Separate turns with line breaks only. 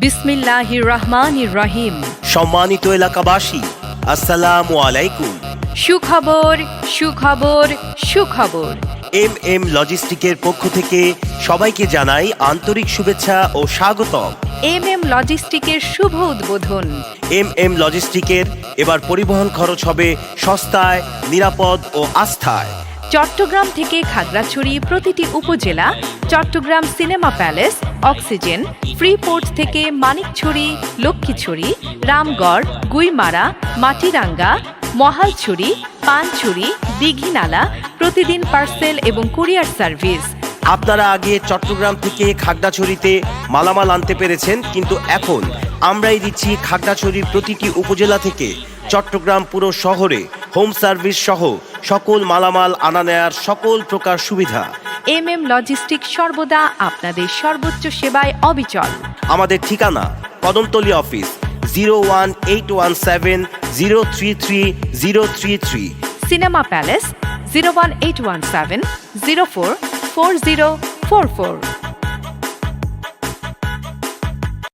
বিসমিল্লাহির রহমানির রহিম।
সম্মানিত এলাকাবাসী, আসসালামু আলাইকুম।
সুখবর সুখবর সুখবর।
এম লজিস্টিকের পক্ষ থেকে সবাইকে জানাই আন্তরিক শুভেচ্ছা ও স্বাগতম।
এম লজিস্টিকের শুভ উদ্বোধন।
এম লজিস্টিকের এবার পরিবহন খরচ হবে সস্তায়, নিরাপদ ও আস্থায়।
চট্টগ্রাম থেকে খাগড়াছড়ি প্রতিটি উপজেলা, Chittagong cinema palace, oxygen, freeport থেকে মানিকছড়ি, লক্ষ্মীছড়ি, রামগড়, গুইমারা, মাটিরাঙ্গা, মহালছড়ি, পানছড়ি, দীঘিনালা, প্রতিদিন পার্সেল এবং কুরিয়ার সার্ভিস।
আপনারা আগে চট্টগ্রাম থেকে খাগড়াছড়িতে মালামাল আনতে পেরেছেন, কিন্তু এখন আমরাই দিচ্ছি খাগড়াছড়ির প্রতিটি উপজেলা থেকে চট্টগ্রাম পুরো শহরে হোম সার্ভিস সহ সকল মালামাল আনা নেয়ার সকল প্রকার সুবিধা।
এম লজিস্টিক সর্বদা আপনাদের সর্বোচ্চ সেবায় অবিচল।
আমাদের ঠিকানা কদমতলী অফিস, 01817033033।
Cinema palace, 01817 044044।